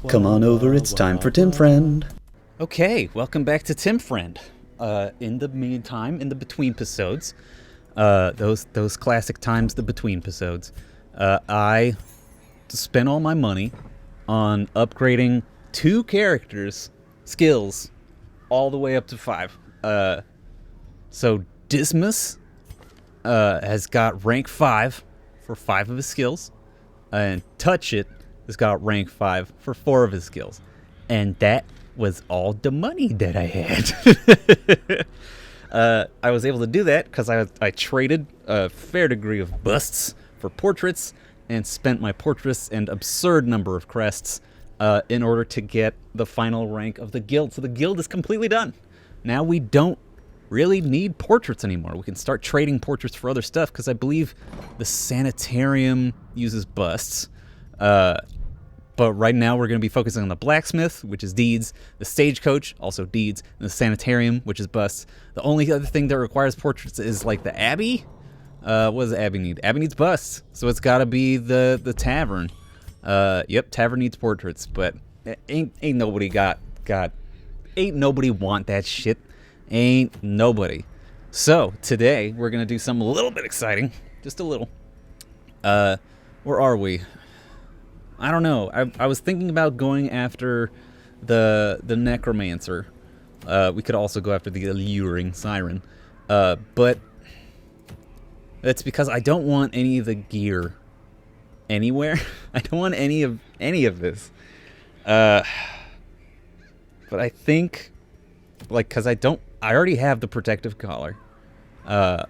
Come on over, it's time for Tim Friend. Okay, welcome back to Tim Friend. In the meantime, in the between episodes, those classic times, the between episodes, I spent all my money on upgrading 2 characters' skills all the way up to 5. So Dismas has got rank 5 for 5 of his skills, and Touch It has got rank 5 for 4 of his skills. And that was all the money that I had. I was able to do that because I traded a fair degree of busts for portraits and spent my portraits and absurd number of crests in order to get the final rank of the guild. So the guild is completely done. Now we don't really need portraits anymore. We can start trading portraits for other stuff because I believe the sanitarium uses busts. But right now we're going to be focusing on the blacksmith, which is deeds, the stagecoach, also deeds, and the sanitarium, which is busts. The only other thing that requires portraits is like the abbey. What does the abbey need? Abbey needs busts, so it's got to be the tavern. Yep, tavern needs portraits, but ain't nobody ain't nobody want that shit. Ain't nobody. So today we're gonna do something a little bit exciting, just a little. Where are we? I don't know. I was thinking about going after the necromancer. We could also go after the alluring siren, but that's because I don't want any of the gear anywhere. I don't want any of this. But I think, like, because I already have the protective collar. I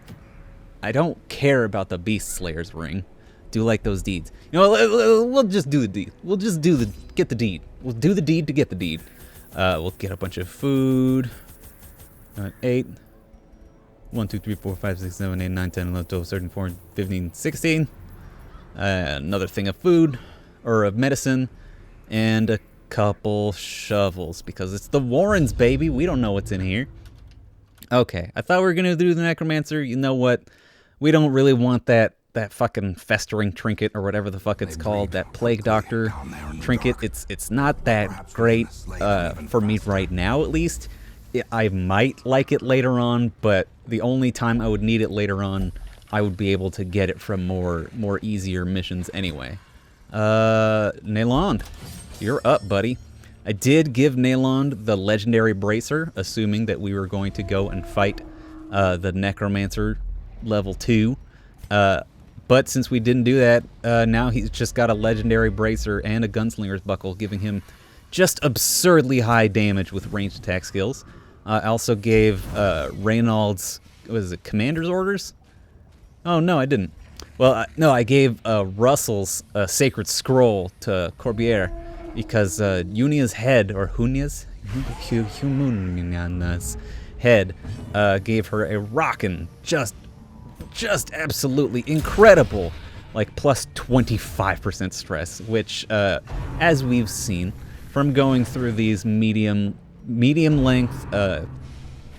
don't care about the beast slayer's ring. Do like those deeds. You know, we'll just do the deed. We'll just get the deed. We'll do the deed to get the deed. We'll get a bunch of food. 8. 1, 2, 3, 4, 5, 6, 7, 8, 9, 10, 11, 12, 13, 14, 15, 16. Another thing of food, or of medicine, and a couple shovels, because it's the Warrens, baby. We don't know what's in here. Okay, I thought we were going to do the necromancer. You know what? We don't really want that fucking festering trinket, or whatever the fuck it's called, that plague doctor trinket. It's not that great for me right now, at least. I might like it later on, but the only time I would need it later on, I would be able to get it from more easier missions anyway. Nayland, you're up, buddy. I did give Nayland the legendary bracer, assuming that we were going to go and fight the necromancer level 2. But since we didn't do that, now he's just got a legendary bracer and a gunslinger's buckle, giving him just absurdly high damage with ranged attack skills. I also gave Reynald's, what is it, commander's orders? Oh, no, I didn't. Well, no, I gave Russell's sacred scroll to Corbière because Unia's head, or Hunia's head, gave her a rockin' just absolutely incredible, like, plus 25% stress, which, as we've seen from going through these medium length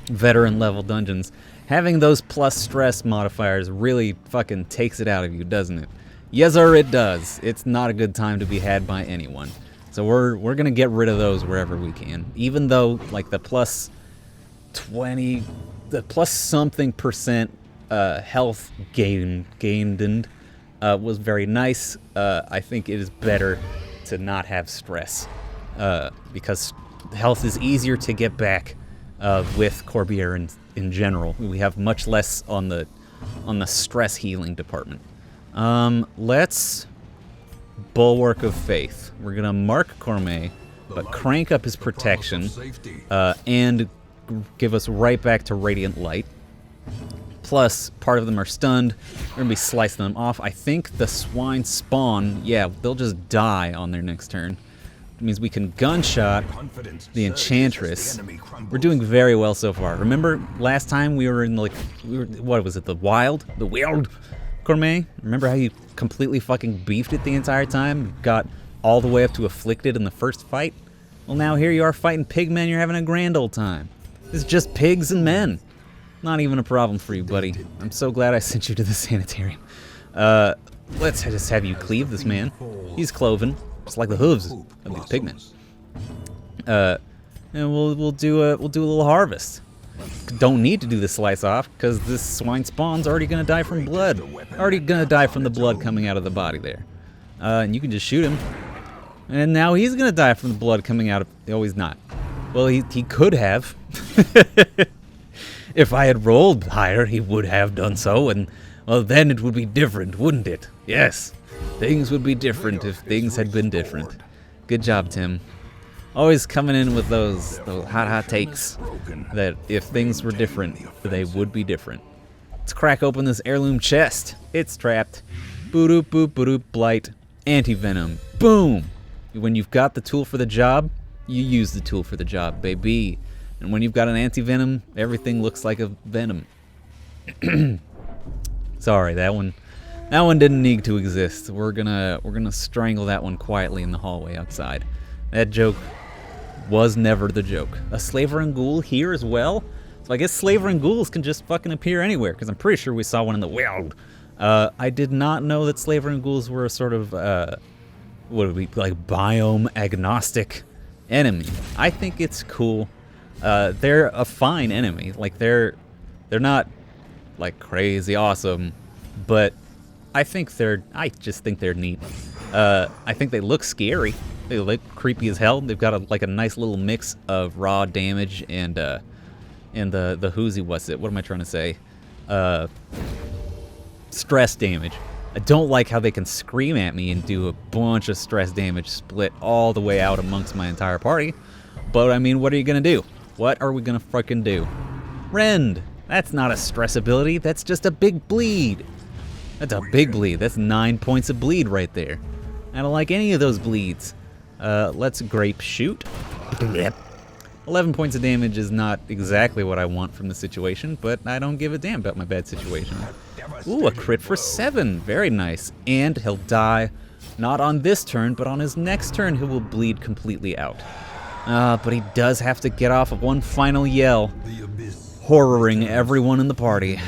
veteran level dungeons, having those plus stress modifiers really fucking takes it out of you, doesn't it? Yes, sir, it does. It's not a good time to be had by anyone. So we're gonna get rid of those wherever we can, even though, like, the plus something percent health gained was very nice. I think it is better to not have stress, because health is easier to get back with Corbière in general. We have much less on the stress healing department. Let's Bulwark of Faith. We're gonna mark Cormet, but crank up his protection and give us right back to Radiant Light. Plus, part of them are stunned. We're going to be slicing them off. I think the swine spawn, yeah, they'll just die on their next turn. It means we can gunshot the Enchantress. We're doing very well so far. Remember last time we were in, like, what was it, the Wild? The Wild Cormet? Remember how you completely fucking beefed it the entire time? Got all the way up to Afflicted in the first fight? Well, now here you are fighting pigmen. You're having a grand old time. It's just pigs and men. Not even a problem for you, buddy. I'm so glad I sent you to the sanitarium. Let's just have you cleave this man. He's cloven. just like the hooves of these pigmen. And we'll do a little harvest. Don't need to do the slice off because this swine spawn's already gonna die from blood. Already gonna die from the blood coming out of the body there. And you can just shoot him. And now he's gonna die from the blood coming out of. Oh, he's not. Well, he could have. If I had rolled higher, he would have done so, and well, then it would be different, wouldn't it? Yes, things would be different if things had been different. Good job, Tim. Always coming in with those hot takes that if things were different, they would be different. Let's crack open this heirloom chest. It's trapped. Boop boop boop blight, anti-venom. Boom! When you've got the tool for the job, you use the tool for the job, baby. And when you've got an anti-venom, everything looks like a venom. Sorry, that one didn't need to exist. We're gonna strangle that one quietly in the hallway outside. That joke was never the joke. A slaver and ghoul here as well? So I guess slaver and ghouls can just fucking appear anywhere, because I'm pretty sure we saw one in the wild. I did not know that slaver and ghouls were a sort of, what would be like biome agnostic enemy. I think it's cool. They're a fine enemy. Like they're not like crazy awesome, but I just think they're neat. I think they look scary. They look creepy as hell. They've got a nice little mix of raw damage and the whoozy, what's it? What am I trying to say? Stress damage. I don't like how they can scream at me and do a bunch of stress damage split all the way out amongst my entire party. But I mean, what are you gonna do? What are we gonna fucking do? Rend! That's not a stress ability, that's just a big bleed. That's a big bleed. That's 9 points of bleed right there. I don't like any of those bleeds. Let's grape shoot. 11 points of damage is not exactly what I want from the situation, but I don't give a damn about my bad situation. Ooh, a crit for 7. Very nice. And he'll die, not on this turn, but on his next turn he will bleed completely out. But he does have to get off of one final yell, horroring everyone in the party.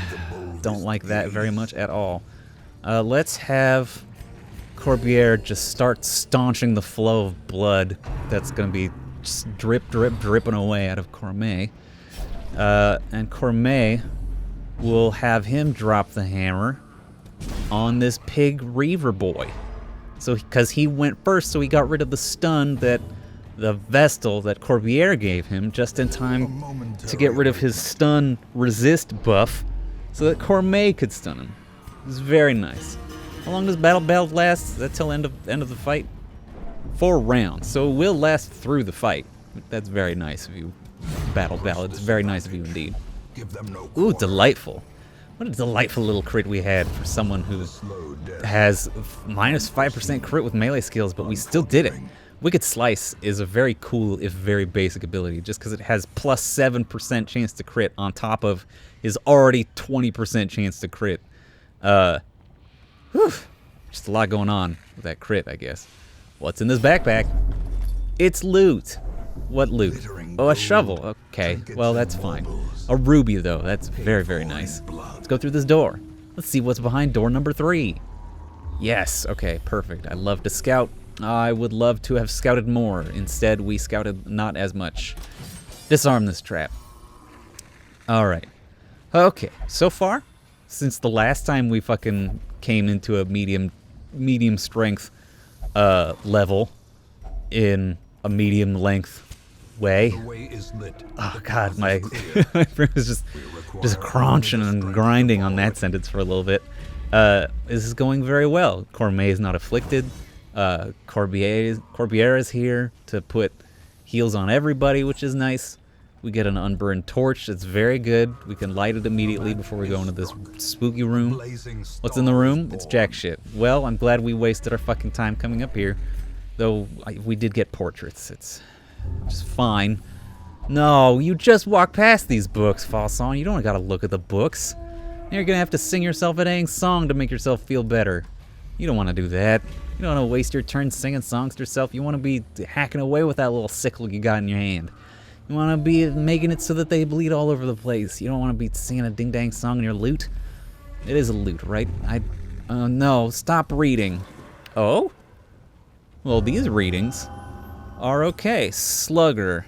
Don't like that very much at all. Let's have Corbiere just start staunching the flow of blood that's going to be just dripping away out of Cormet. And Cormet will have him drop the hammer on this pig Reaver boy. So, because he went first, so he got rid of the stun that the Vestal that Corbiere gave him just in time to get rid of his stun resist buff so that Cormet could stun him. It was very nice. How long does Battle Ballad last? Is that till end of the fight? 4 rounds, so it will last through the fight. That's very nice of you, Battle Ballad. It's very nice of you indeed. Ooh, delightful. What a delightful little crit we had for someone who has minus 5% crit with melee skills, but we still did it. Wicked Slice is a very cool, if very basic ability, just because it has plus 7% chance to crit on top of his already 20% chance to crit. Just a lot going on with that crit, I guess. What's in this backpack? It's loot. What loot? Oh, a shovel. Okay, well, that's fine. A ruby, though. That's very, very nice. Let's go through this door. Let's see what's behind door number 3. Yes, okay, perfect. I love to scout. I would love to have scouted more. Instead, we scouted not as much. Disarm this trap. Alright. Okay, so far, since the last time we fucking came into a medium strength level in a medium length way. Oh god, my my brain was just crunching and grinding on that sentence for a little bit. This is going very well. Cormet is not afflicted. Corbiere is here to put heals on everybody, which is nice. We get an unburned torch. That's very good. We can light it immediately before we go into this spooky room. What's in the room? It's jack shit. Well, I'm glad we wasted our fucking time coming up here. Though, we did get portraits. It's just fine. No, you just walk past these books, Falson. You don't gotta look at the books. You're gonna have to sing yourself a dang song to make yourself feel better. You don't want to do that. You don't want to waste your turn singing songs to yourself. You want to be hacking away with that little sickle you got in your hand. You want to be making it so that they bleed all over the place. You don't want to be singing a ding-dang song in your lute. It is a lute, right? No, stop reading. Oh? Well, these readings are okay. Slugger.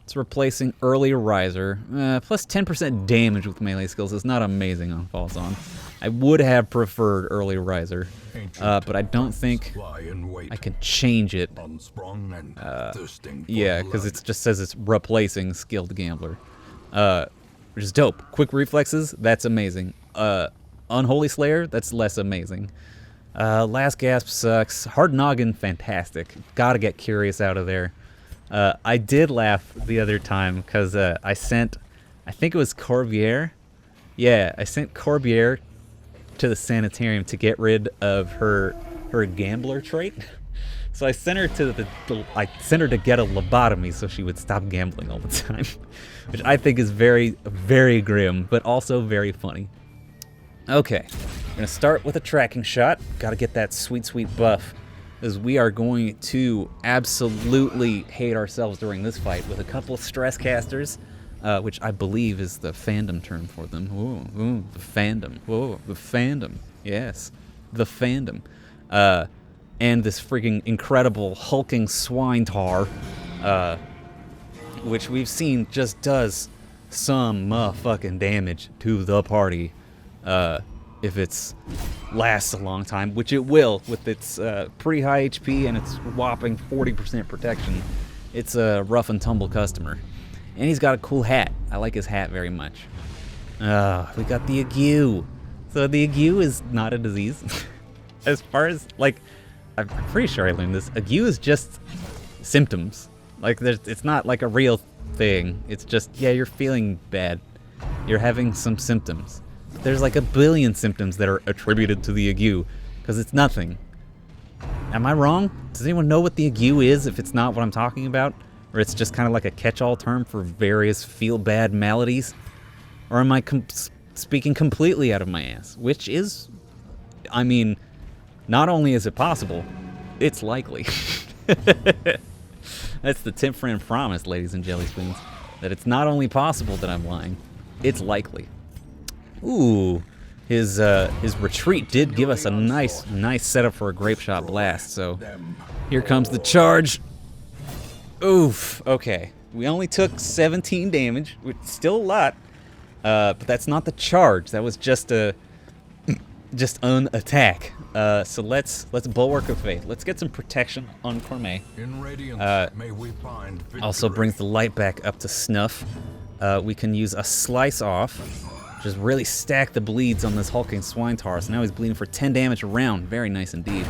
It's replacing early riser. Plus 10% damage with melee skills is not amazing on False On. I would have preferred early riser, but I don't think I can change it. Yeah, because it just says it's replacing skilled gambler, which is dope. Quick reflexes, that's amazing. Unholy Slayer, that's less amazing. Last Gasp sucks. Hard Noggin, fantastic. Gotta get Curious out of there. I did laugh the other time because I sent, I think it was Corbière. Yeah, I sent Corbière to the sanitarium to get rid of her gambler trait. So I sent her to I sent her to get a lobotomy so she would stop gambling all the time, which I think is very, very grim, but also very funny. Okay, we're gonna start with a tracking shot. Gotta get that sweet, sweet buff, as we are going to absolutely hate ourselves during this fight with a couple of stress casters, which I believe is the fandom term for them. Ooh, the fandom. Whoa, the fandom. Yes, the fandom. And this freaking incredible hulking swine tar, which we've seen just does some motherfucking damage to the party. If it lasts a long time, which it will with its pretty high HP and its whopping 40% protection. It's a rough and tumble customer. And he's got a cool hat. I like his hat very much. We got the ague. So the ague is not a disease. As far as, like, I'm pretty sure I learned this. Ague is just symptoms. Like, it's not like a real thing. It's just, yeah, you're feeling bad. You're having some symptoms. There's like a billion symptoms that are attributed to the ague, because it's nothing. Am I wrong? Does anyone know what the ague is if it's not what I'm talking about? Or it's just kind of like a catch-all term for various feel-bad maladies? Or am I speaking completely out of my ass? Which is, I mean, not only is it possible, it's likely. That's the Tim Friend promise, ladies and jelly spoons. That it's not only possible that I'm lying, it's likely. Ooh, his retreat did give us a nice setup for a grape shot blast. So here comes the charge. Oof. Okay, we only took 17 damage, which is still a lot, but that's not the charge. That was just an attack. So let's Bulwark of Faith. Let's get some protection on Cormet. Also brings the light back up to snuff. We can use a slice off. Just really stack the bleeds on this hulking swine tar. So now he's bleeding for 10 damage a round. Very nice indeed.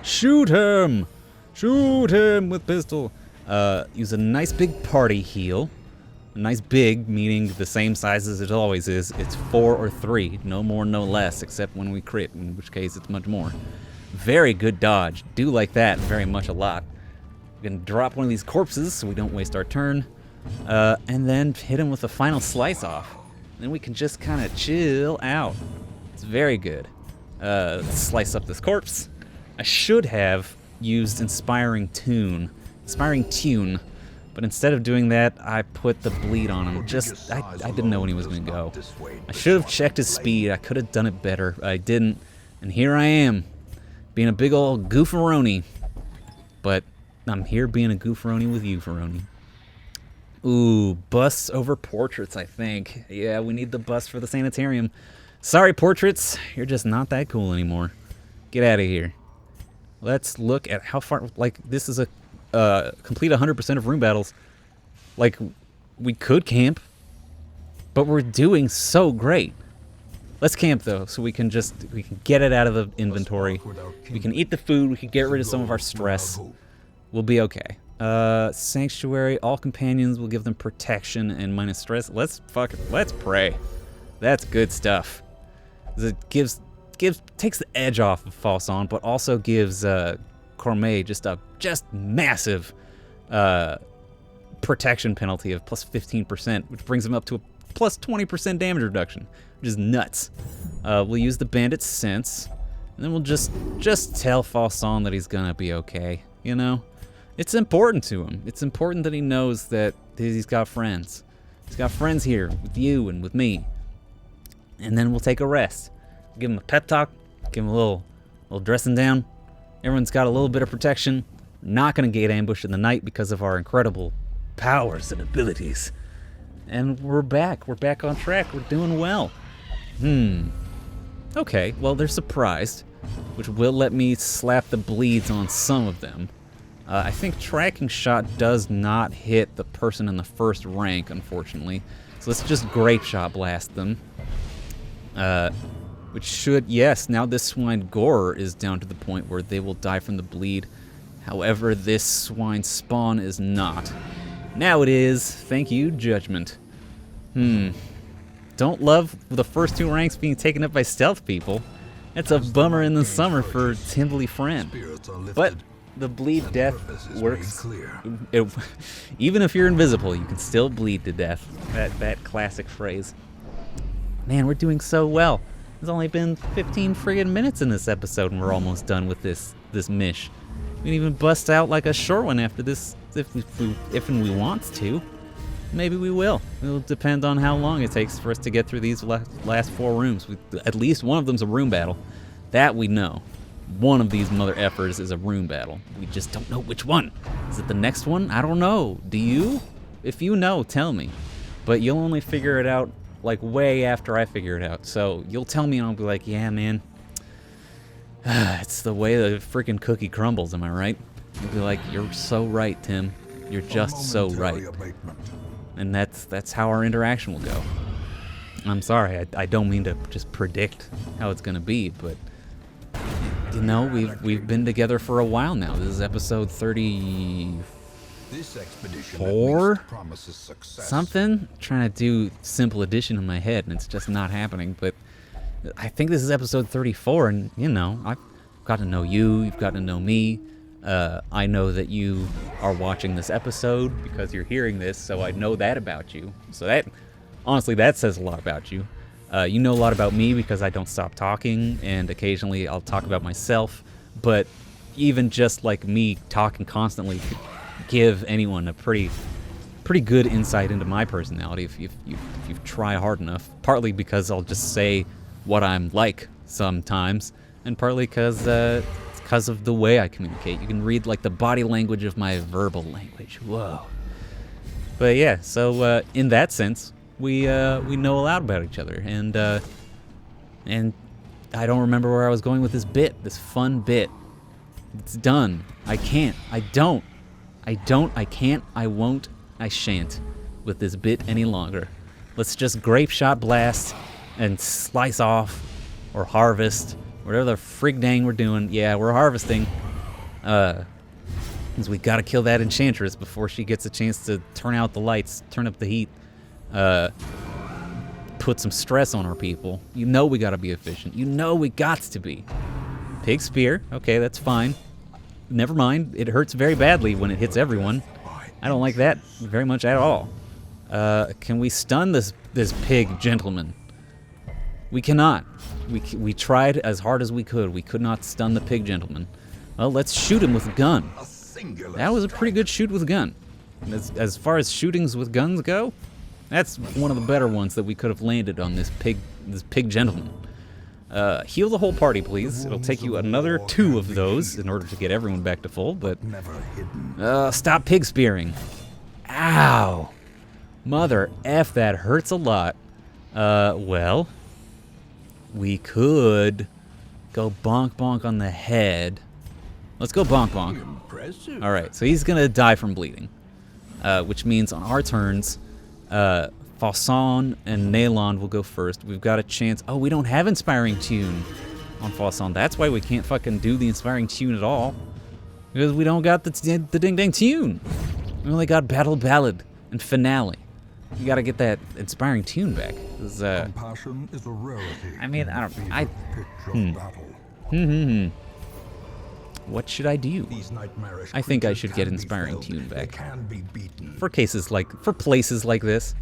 Shoot him! Shoot him with pistol. Use a nice big party heal. A nice big, meaning the same size as it always is. It's 4 or 3. No more, no less, except when we crit, in which case it's much more. Very good dodge. Do like that very much a lot. We're gonna drop one of these corpses so we don't waste our turn. And then hit him with a final slice off. Then we can just kind of chill out. It's very good. Let's slice up this corpse. I should have used Inspiring Tune, but instead of doing that, I put the bleed on him. I didn't know when he was going to go. I should have checked his speed. I could have done it better. I didn't, and here I am, being a big old goofaroni. But I'm here being a goofaroni with you, Faroni. Ooh, busts over portraits, I think. Yeah, we need the bust for the sanitarium. Sorry, portraits. You're just not that cool anymore. Get out of here. Let's look at how far... Like, this is a complete 100% of room battles. Like, we could camp, but we're doing so great. Let's camp, though, so we can get it out of the inventory. We can eat the food. We can get rid of some of our stress. We'll be okay. Sanctuary, all companions will give them protection and minus stress. Let's pray. That's good stuff. It takes the edge off of False On, but also gives Cormet just massive protection penalty of plus 15%, which brings him up to a plus 20% damage reduction, which is nuts. We'll use the Bandit's Sense, and then we'll just tell False On that he's gonna be okay, you know? It's important to him. It's important that he knows that he's got friends. He's got friends here with you and with me. And then we'll take a rest. Give him a pep talk. Give him a little dressing down. Everyone's got a little bit of protection. not going to get ambushed in the night because of our incredible powers and abilities. And we're back. We're back on track. We're doing well. Okay, well, they're surprised, which will let me slap the bleeds on some of them. I think tracking shot does not hit the person in the first rank, unfortunately. So let's just grape shot blast them. Which should, yes, now this swine gore is down to the point where they will die from the bleed. However, this swine spawn is not. Now it is. Thank you, Judgment. Don't love the first 2 ranks being taken up by stealth people. That's a bummer in the summer for Timberly Friend. But the bleed death works. Even if you're invisible, you can still bleed to death. That classic phrase. Man, we're doing so well. It's only been 15 friggin' minutes in this episode, and we're almost done with this mish. We can even bust out like a short one after this, if we want to. Maybe we will. It'll depend on how long it takes for us to get through these last 4 rooms. At least one of them's a room battle. That we know. One of these mother effers is a room battle. We just don't know which one. Is it the next one? I don't know. Do you? If you know, tell me. But you'll only figure it out like way after I figure it out. So you'll tell me and I'll be like, yeah, man. It's the way the freaking cookie crumbles, am I right? You'll be like, you're so right, Tim. You're just so right. And that's how our interaction will go. I'm sorry, I don't mean to just predict how it's gonna be, but you know, we've been together for a while now. This is episode 34? This expedition promises success. Something? Trying to do simple addition in my head and it's just not happening, but I think this is episode 34, and you know, I've got to know you, you've got to know me. I know that you are watching this episode because you're hearing this, so I know that about you. So that, honestly, that says a lot about you. You know a lot about me because I don't stop talking, and occasionally I'll talk about myself, but even just like me talking constantly could give anyone a pretty good insight into my personality if you try hard enough. Partly because I'll just say what I'm like sometimes, and partly because of the way I communicate. You can read like the body language of my verbal language. Whoa. But yeah, so in that sense, we know a lot about each other, and I don't remember where I was going with this bit, this fun bit. It's done. I can't. I don't. I can't. I won't. I shan't with this bit any longer. Let's just grape shot blast and slice off or harvest. Whatever the frig dang we're doing. Yeah, we're harvesting. Because we gotta kill that enchantress before she gets a chance to turn out the lights, turn up the heat, put some stress on our people. You know we gotta be efficient. You know we gots to be. Pig spear. Okay, that's fine. Never mind. It hurts very badly when it hits everyone. I don't like that very much at all. Can we stun this pig gentleman? We cannot. We tried as hard as we could. We could not stun the pig gentleman. Well, let's shoot him with a gun. That was a pretty good shoot with a gun. As far as shootings with guns go, that's one of the better ones that we could have landed on this pig gentleman. Heal the whole party, please. It'll take you another 2 of those in order to get everyone back to full, but stop pig spearing. Ow. Mother F, that hurts a lot. Well, we could go bonk bonk on the head. Let's go bonk bonk. Impressive. All right, so he's gonna die from bleeding, which means on our turns, Fasson and Nalon will go first. We've got a chance. Oh, we don't have Inspiring Tune on Fasson. That's why we can't fucking do the Inspiring Tune at all, because we don't got the ding dang tune. We only got Battle Ballad and Finale. You gotta get that Inspiring Tune back. Compassion is a rarity. I mean, I don't. I. Battle. What should I do? These nightmarish I think I creatures should can get be Inspiring felled. Tune They back. can be beaten. For places like this.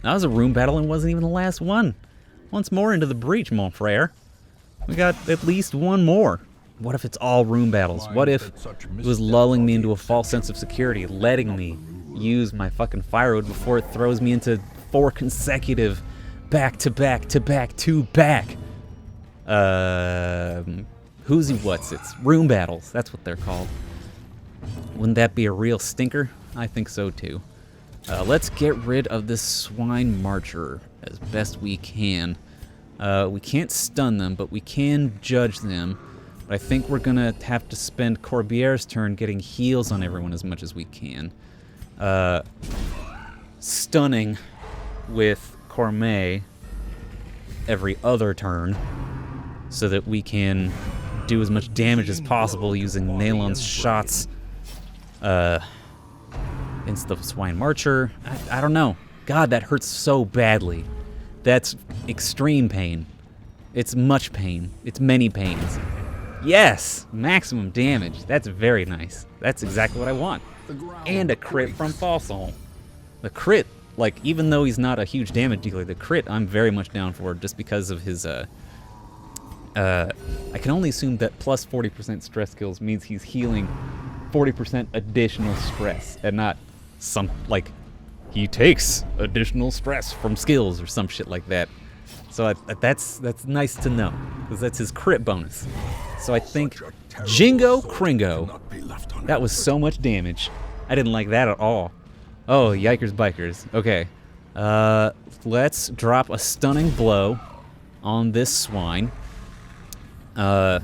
That was a room battle and wasn't even the last one. Once more into the breach, mon frere. We got at least one more. What if it's all room battles? What if it was lulling me into a false sense of security, letting me use my fucking firewood before it throws me into 4 consecutive back-to-back who's he what's it's room battles. That's what they're called. Wouldn't that be a real stinker? I think so too. Let's get rid of this swine marcher as best we can. We can't stun them, but we can judge them. But I think we're gonna have to spend Corbiere's turn getting heals on everyone as much as we can. Stunning with Cormet every other turn so that we can do as much damage as possible using Nalon's shots into the swine marcher. I don't know. God, that hurts so badly. That's extreme pain. It's much pain. It's many pains. Yes! Maximum damage. That's very nice. That's exactly what I want. And a crit from Fossil. The crit, like, even though he's not a huge damage dealer, the crit I'm very much down for just because of his, I can only assume that plus 40% stress skills means he's healing 40% additional stress and not some, like, he takes additional stress from skills or some shit like that. So that's nice to know, because that's his crit bonus. So I think Jingo Kringo, that was so much damage. I didn't like that at all. Oh, yikers bikers. Okay, let's drop a stunning blow on this swine. Yeah,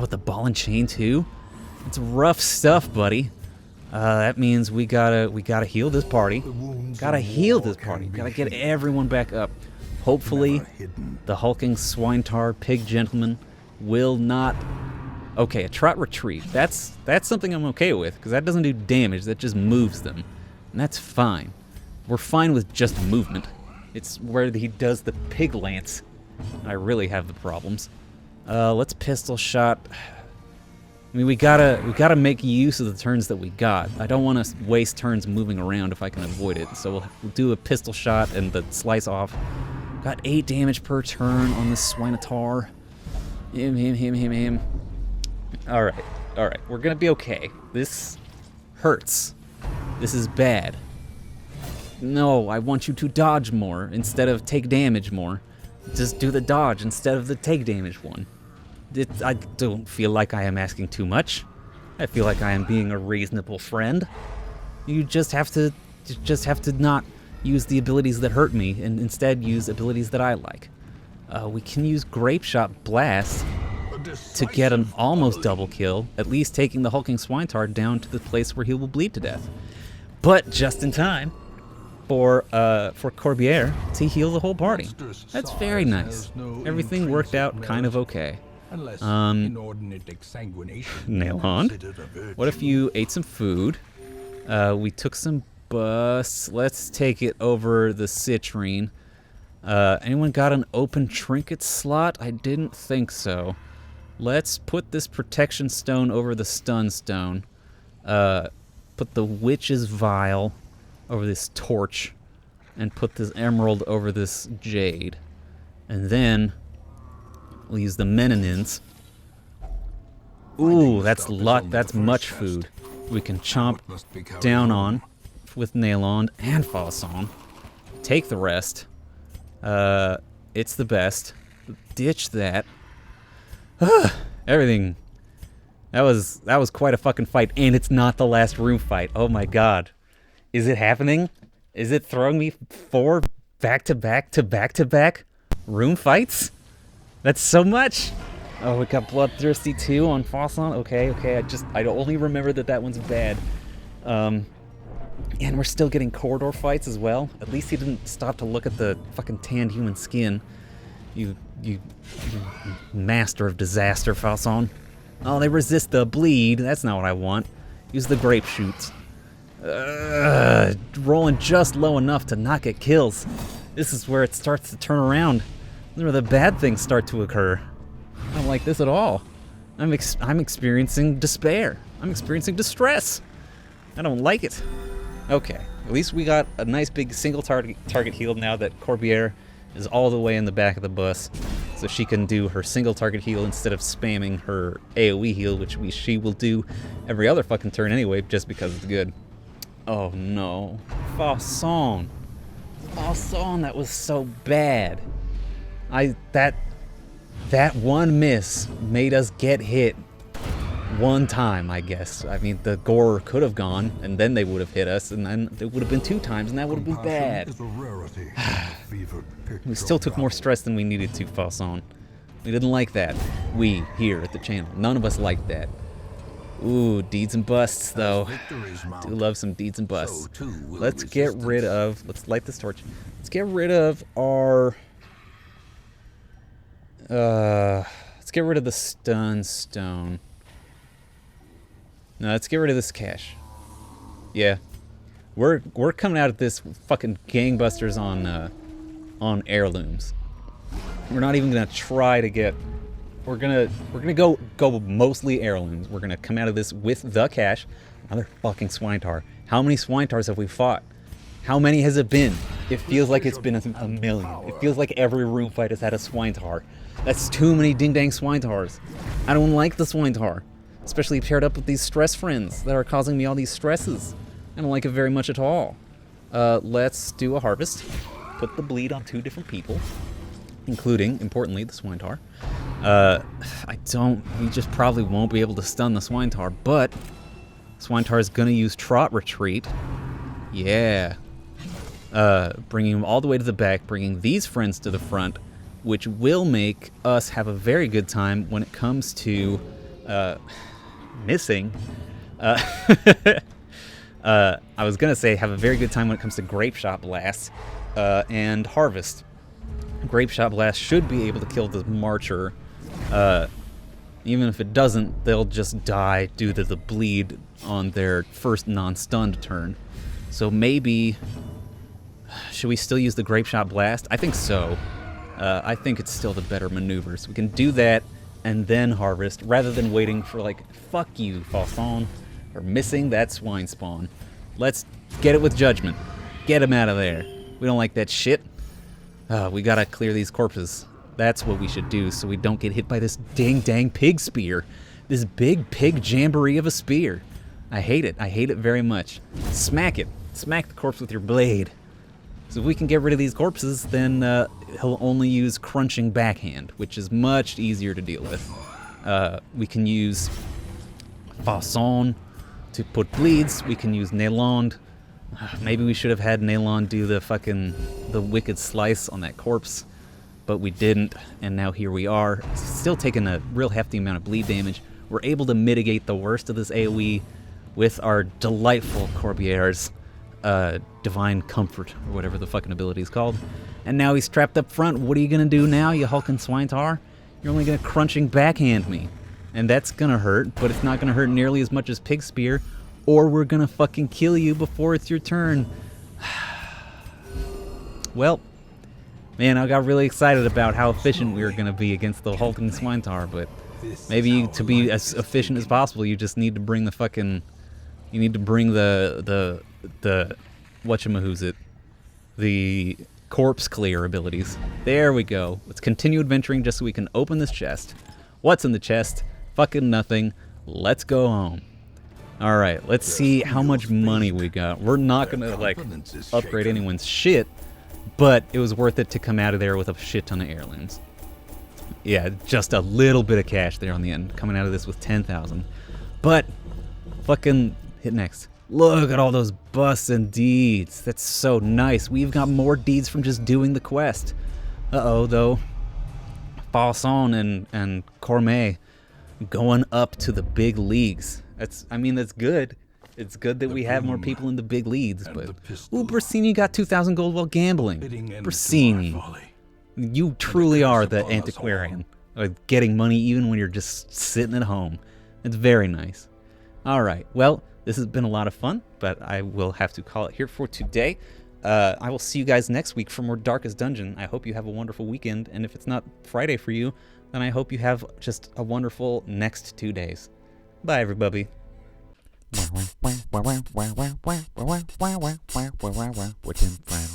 with the ball and chain too. It's rough stuff, buddy. That means we gotta heal this party. Gotta heal this party. Gotta get everyone back up. Hopefully, the hulking swine-tar pig gentleman will not. Okay, a trot retreat. That's something I'm okay with, because that doesn't do damage. That just moves them, and that's fine. We're fine with just movement. It's where he does the pig lance. I really have the problems. Let's pistol shot. I mean, we gotta make use of the turns that we got. I don't want to waste turns moving around if I can avoid it. So we'll do a pistol shot and the slice off. Got 8 damage per turn on this Swinotar. Him. All right. We're gonna be okay. This hurts. This is bad. No, I want you to dodge more instead of take damage more. Just do the dodge instead of the take damage one. I don't feel like I am asking too much. I feel like I am being a reasonable friend. You just have to not use the abilities that hurt me and instead use abilities that I like. We can use Grape Shot Blast to get an almost double kill, at least taking the hulking swinetard down to the place where he will bleed to death. But just in time for Corbiere to heal the whole party. That's very nice. Everything worked out kind of okay. Nalon, what if you ate some food? We took some bus. Let's take it over the citrine. Anyone got an open trinket slot? I didn't think so. Let's put this protection stone over the stun stone. Put the witch's vial over this torch. And put this emerald over this jade. And then we'll use the menonins. Ooh, that's much food. We can chomp down on with Nalon and Fosson. Take the rest. It's the best. Ditch that. Everything. That was quite a fucking fight, and it's not the last room fight. Oh my god. Is it happening? Is it throwing me 4 back-to-back room fights? That's so much. Oh, we got Bloodthirsty too on Fosson. Okay. I only remember that one's bad. And we're still getting corridor fights as well. At least he didn't stop to look at the fucking tanned human skin. You master of disaster, Fosson. Oh, they resist the bleed. That's not what I want. Use the grape shoots. Rolling just low enough to not get kills. This is where it starts to turn around. This is where the bad things start to occur. I don't like this at all. I'm experiencing despair. I'm experiencing distress. I don't like it. Okay, at least we got a nice big single target heal now that Corbiere is all the way in the back of the bus, so she can do her single target heal instead of spamming her AoE heal, which she will do every other fucking turn anyway, just because it's good. Oh no, Fosson, that was so bad. That one miss made us get hit one time, I guess. I mean, the gore could have gone, and then they would have hit us, and then it would have been 2 times, and that would have been bad. Is a rarity. Fevered picture We still of took more stress than we needed to, Falson. We didn't like that. We, here at the channel. None of us liked that. Ooh, deeds and busts, though. victories mount, Do love some deeds and busts. so too will Let's get resistance. rid of... Let's light this torch. Let's get rid of our... let's get rid of the stun stone. No, let's get rid of this cash. Yeah. We're coming out of this fucking gangbusters on heirlooms. We're not even gonna try to get... We're gonna go mostly heirlooms. We're gonna come out of this with the cash. Another fucking swine-tar. How many swine-tars have we fought? How many has it been? It feels like it's been a million. It feels like every room fight has had a swine-tar. That's too many ding-dang swine-tars. I don't like the swine-tar. Especially paired up with these stress friends that are causing me all these stresses. I don't like it very much at all. Let's do a harvest. Put the bleed on 2 different people. Including, importantly, the swine-tar. We just probably won't be able to stun the swine-tar, but swine-tar is gonna use trot retreat. Yeah. Bringing him all the way to the back, bringing these friends to the front, which will make us have a very good time when it comes to, missing. I was gonna say have a very good time when it comes to grape shot blast, and harvest. Grape shot blast should be able to kill the marcher. Even if it doesn't, they'll just die due to the bleed on their first non-stunned turn. So maybe... Should we still use the grape shot blast? I think so. I think it's still the better maneuver. So we can do that and then harvest, rather than waiting for, like, fuck you, Falson, or missing that swine spawn. Let's get it with judgment. Get him out of there. We don't like that shit. We gotta clear these corpses. That's what we should do so we don't get hit by this dang pig spear. This big pig jamboree of a spear. I hate it. I hate it very much. Smack it. Smack the corpse with your blade. So if we can get rid of these corpses, then he'll only use crunching backhand, which is much easier to deal with. We can use Fasson to put bleeds. We can use Nayland. Maybe we should have had Nayland do the wicked slice on that corpse, but we didn't, and now here we are. Still taking a real hefty amount of bleed damage. We're able to mitigate the worst of this AoE with our delightful Corbiere's Divine Comfort, or whatever the fucking ability is called. And now he's trapped up front. What are you gonna do now, you hulking swine-tar? You're only gonna crunching backhand me. And that's gonna hurt, but it's not gonna hurt nearly as much as Pig Spear, or we're gonna fucking kill you before it's your turn. Well, man, I got really excited about how efficient we were gonna be against the hulking swine-tar, but maybe to be as efficient as possible, you just need to bring the fucking... You need to bring the whatchamahoosit, the corpse clear abilities. There we go. Let's continue adventuring just so we can open this chest. What's in the chest? Fucking nothing. Let's go home. Alright, let's see how much money we got. We're not gonna, like, upgrade anyone's shit, but it was worth it to come out of there with a shit ton of heirlooms. Yeah, just a little bit of cash there on the end. Coming out of this with 10,000. But, fucking... Hit next. Look at all those busts and deeds. That's so nice. We've got more deeds from just doing the quest. Uh-oh, though. Falson and Cormet going up to the big leagues. That's good. It's good that we have more people in the big leagues, but... Ooh, Brasini got 2,000 gold while gambling. Brasini. You truly are the antiquarian. Getting money even when you're just sitting at home. It's very nice. Alright, well... This has been a lot of fun, but I will have to call it here for today. I will see you guys next week for more Darkest Dungeon. I hope you have a wonderful weekend, and if it's not Friday for you, then I hope you have just a wonderful next 2 days. Bye, everybody. We're Tim Friend.